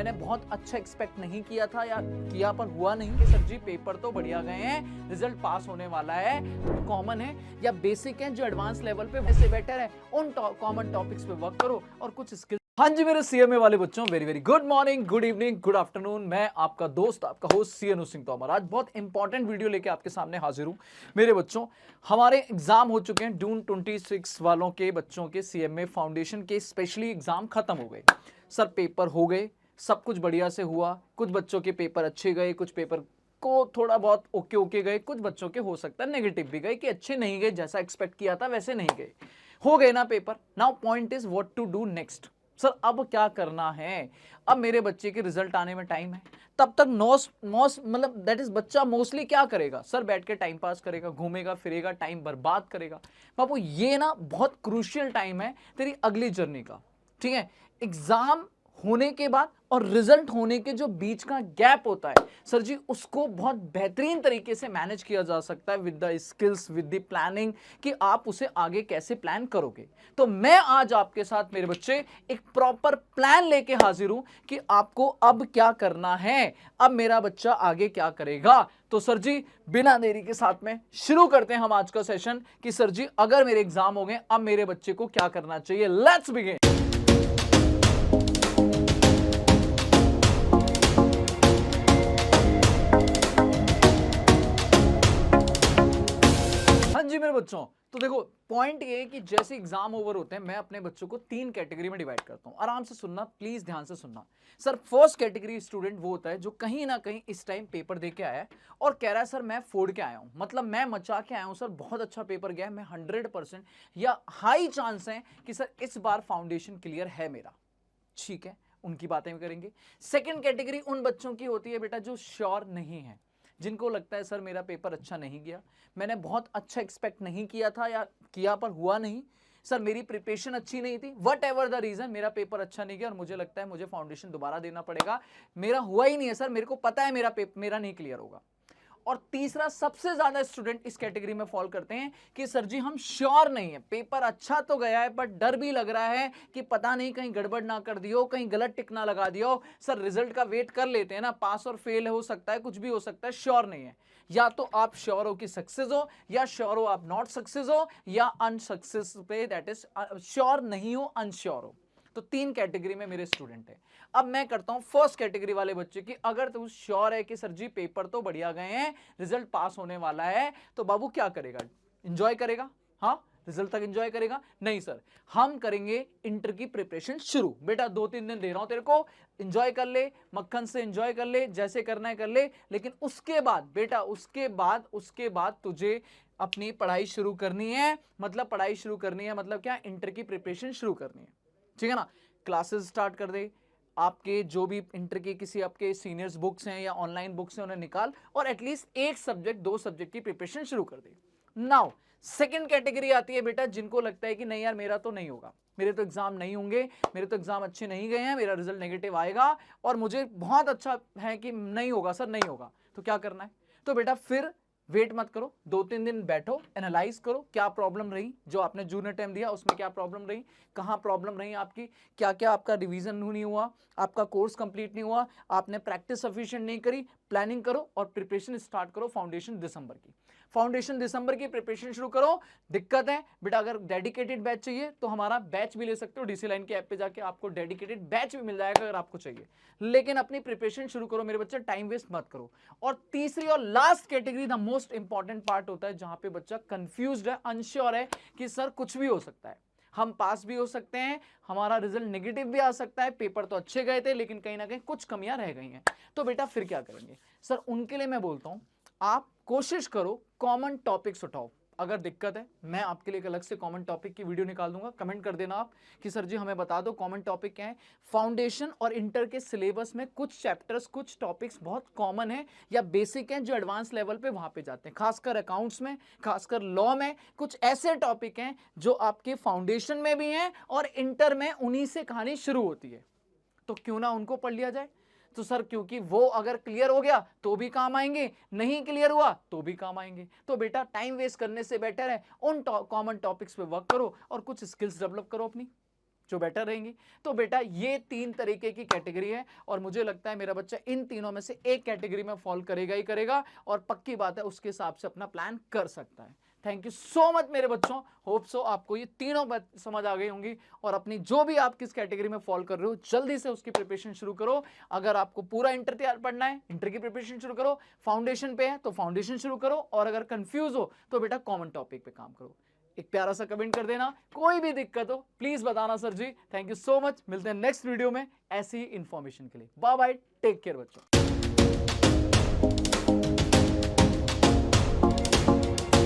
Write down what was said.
मैंने बहुत अच्छा एक्सपेक्ट नहीं किया था या किया पर हुआ नहीं कि सर जी पेपर तो बढ़िया गए हैं, रिजल्ट पास होने वाला है, कॉमन है या बेसिक है जो एडवांस लेवल पे वैसे बेटर है, उन कॉमन टॉपिक्स पे वर्क करो और कुछ स्किल। हाँ जी मेरे सीएमए वाले बच्चों, very very good morning, good evening, good afternoon. मैं आपका दोस्त, आपका होस्ट सी अनु सिंह तोमर आज बहुत इंपॉर्टेंट वीडियो लेके आपके सामने हाजिर हूं। मेरे बच्चों, हमारे एग्जाम हो चुके हैं जून 26 वालों के बच्चों के सीएमए फाउंडेशन के स्पेशली एग्जाम खत्म हो गए। सर पेपर हो गए, सब कुछ बढ़िया से हुआ, कुछ बच्चों के पेपर अच्छे गए, कुछ पेपर को थोड़ा बहुत ओके ओके गए, कुछ बच्चों के हो सकता है नेगेटिव भी गए कि अच्छे नहीं गए, जैसा एक्सपेक्ट किया था वैसे नहीं गए। हो गए ना paper. Now point is what to do next. Sir अब क्या करना है? अब मेरे बच्चे के रिजल्ट आने में टाइम है, तब तक मतलब दैट इज बच्चा मोस्टली क्या करेगा? सर बैठ के टाइम पास करेगा, घूमेगा फिरेगा, टाइम बर्बाद करेगा। बाबू ये ना बहुत क्रूशियल टाइम है तेरी अगली जर्नी का, ठीक है? एग्जाम होने के बाद और रिजल्ट होने के जो बीच का गैप होता है सर जी, उसको बहुत बेहतरीन तरीके से मैनेज किया जा सकता है with the skills, with the planning, कि आप उसे आगे कैसे प्लान करोगे। तो मैं आज आपके साथ मेरे बच्चे एक प्रॉपर प्लान लेके हाजिर हूं कि आपको अब क्या करना है, अब मेरा बच्चा आगे क्या करेगा। तो सर जी बिना देरी के साथ में शुरू करते हैं हम आज का सेशन कि सर जी अगर मेरे एग्जाम हो गए अब मेरे बच्चे को क्या करना चाहिए। Let's begin. हाँ जी मेरे बच्चों, तो देखो पॉइंट ये है कि जैसे एग्जाम ओवर होते हैं मैं अपने बच्चों को 3 कैटेगरी में डिवाइड करता हूं। आराम से सुनना, प्लीज ध्यान से सुनना। सर फर्स्ट कैटेगरी स्टूडेंट वो होता है जो कहीं ना कहीं इस टाइम पेपर दे के आया है और कह रहा है सर मैं फोड़ के आया हूं, मतलब मैं मचा के आया हूं सर, बहुत अच्छा पेपर गया है, मैं 100% या हाई चांस है कि सर इस बार फाउंडेशन क्लियर है मेरा। ठीक है, उनकी बातें भी करेंगे। सेकंड कैटेगरी उन बच्चों की होती है बेटा जो श्योर नहीं है, जिनको लगता है सर मेरा पेपर अच्छा नहीं गया, मैंने बहुत अच्छा एक्सपेक्ट नहीं किया था या किया पर हुआ नहीं, सर मेरी प्रिपरेशन अच्छी नहीं थी, वट एवर द रीजन मेरा पेपर अच्छा नहीं गया और मुझे लगता है मुझे फाउंडेशन दोबारा देना पड़ेगा, मेरा हुआ ही नहीं है सर, मेरे को पता है मेरा नहीं क्लियर होगा। और तीसरा सबसे ज्यादा स्टूडेंट इस कैटेगरी में फॉल करते हैं कि सर जी हम श्योर नहीं है, पेपर अच्छा तो गया है बट डर भी लग रहा है कि पता नहीं कहीं गड़बड़ ना कर दियो, कहीं गलत टिक ना लगा दियो। सर रिजल्ट का वेट कर लेते हैं ना, पास और फेल हो सकता है, कुछ भी हो सकता है, श्योर नहीं है। या तो आप श्योर हो कि सक्सेस हो, या श्योर हो आप नॉट सक्सेस हो, या अनसक्सेस पे दैट इज श्योर नहीं हो, अनश्योर हो। तो 3 कैटेगरी में मेरे स्टूडेंट है। अब मैं करता हूं फर्स्ट कैटेगरी वाले बच्चे की, अगर तू श्योर है कि सर जी पेपर तो बढ़िया गए हैं, रिजल्ट पास होने वाला है, तो बाबू क्या करेगा? एंजॉय करेगा? हाँ, रिजल्ट तक एंजॉय करेगा? नहीं सर, हम करेंगे इंटर की प्रिपरेशन शुरू। बेटा 2-3 दिन दे रहा हूं तेरे को, एंजॉय कर ले, मक्खन से एंजॉय कर ले, जैसे करना है कर ले, लेकिन उसके बाद बेटा उसके बाद तुझे अपनी पढ़ाई शुरू करनी है। मतलब पढ़ाई शुरू करनी है मतलब क्या? इंटर की प्रिपरेशन शुरू करनी है, ठीक है ना? क्लासेस स्टार्ट कर दे, आपके जो भी इंटर के किसी आपके सीनियर्स बुक्स हैं या ऑनलाइन बुक्स हैं उन्हें निकाल और एटलीस्ट एक सब्जेक्ट 2 सब्जेक्ट की प्रिपरेशन शुरू कर दे। नाउ सेकंड कैटेगरी आती है बेटा जिनको लगता है कि नहीं यार मेरा तो नहीं होगा, मेरे तो एग्जाम नहीं होंगे, मेरे तो एग्जाम अच्छे नहीं गए हैं, मेरा रिजल्ट नेगेटिव आएगा और मुझे बहुत अच्छा है कि नहीं होगा सर, नहीं होगा। तो क्या करना है? तो बेटा फिर वेट मत करो, 2-3 दिन बैठो, एनालाइज करो क्या प्रॉब्लम रही, जो आपने जूनियर टाइम दिया उसमें क्या प्रॉब्लम रही, कहां प्रॉब्लम रही आपकी, क्या क्या आपका रिवीजन नहीं हुआ, आपका कोर्स कंप्लीट नहीं हुआ, आपने प्रैक्टिस सफिशिएंट नहीं करी। प्लानिंग करो और प्रिपरेशन स्टार्ट करो फाउंडेशन दिसंबर की। फाउंडेशन दिसंबर की प्रिपरेशन शुरू करो। दिक्कत है बेटा, अगर डेडिकेटेड बैच चाहिए तो हमारा बैच भी ले सकते हो, डीसी लाइन के ऐप पे जाके आपको डेडिकेटेड बैच भी मिल जाएगा अगर आपको चाहिए। लेकिन अपनी प्रिपरेशन शुरू करो मेरे बच्चे, टाइम वेस्ट मत करो। और तीसरी और last category the most important part होता है जहां पे बच्चा कंफ्यूज्ड है, अनश्योर है कि सर कुछ भी हो सकता है, हम पास भी हो सकते हैं, हमारा रिजल्ट नेगेटिव भी आ सकता है, पेपर तो अच्छे गए थे लेकिन कहीं ना कहीं कुछ कमियां रह गई हैं। तो बेटा फिर क्या करेंगे? सर उनके लिए मैं बोलता हूं आप कोशिश करो कॉमन टॉपिक्स उठाओ। अगर दिक्कत है मैं आपके लिए एक अलग से कॉमन टॉपिक की वीडियो निकाल दूंगा, कमेंट कर देना आप कि सर जी हमें बता दो कॉमन टॉपिक क्या है। फाउंडेशन और इंटर के सिलेबस में कुछ चैप्टर्स, कुछ टॉपिक्स बहुत कॉमन है या बेसिक हैं जो एडवांस लेवल पे वहां पे जाते हैं, खासकर अकाउंट्स में, खासकर लॉ में। कुछ ऐसे टॉपिक हैं जो आपके फाउंडेशन में भी हैं और इंटर में उन्हीं से कहानी शुरू होती है, तो क्यों ना उनको पढ़ लिया जाए। तो सर क्योंकि वो अगर क्लियर हो गया तो भी काम आएंगे, नहीं क्लियर हुआ तो भी काम आएंगे। तो बेटा टाइम वेस्ट करने से बेटर है उन कॉमन टॉपिक्स पे वर्क करो और कुछ स्किल्स डेवलप करो अपनी। जो बेटर रहेंगी। तो बेटा ये 3 तरीके की कैटेगरी है और मुझे लगता है मेरा बच्चा इन तीनों में से एक कैटेगरी में फॉल करेगा ही करेगा और पक्की बात है उसके हिसाब से अपना प्लान कर सकता है। थैंक यू सो मच मेरे बच्चों, होप सो आपको ये तीनों बात समझ आ गई होंगी और अपनी जो भी आप किस कैटेगरी में फॉल कर रहे हो जल्दी से उसकी प्रिपरेशन शुरू करो। अगर आपको पूरा इंटर तैयार पढ़ना है, इंटर की प्रिपरेशन शुरू करो। फाउंडेशन पे है तो फाउंडेशन शुरू करो और अगर कंफ्यूज हो तो बेटा कॉमन टॉपिक पे काम करो। एक प्यारा सा कमेंट कर देना, कोई भी दिक्कत हो प्लीज बताना sir ji. Thank you so much, मिलते हैं नेक्स्ट वीडियो में ऐसी ही इंफॉर्मेशन के लिए। बाय बाय, टेक केयर बच्चों।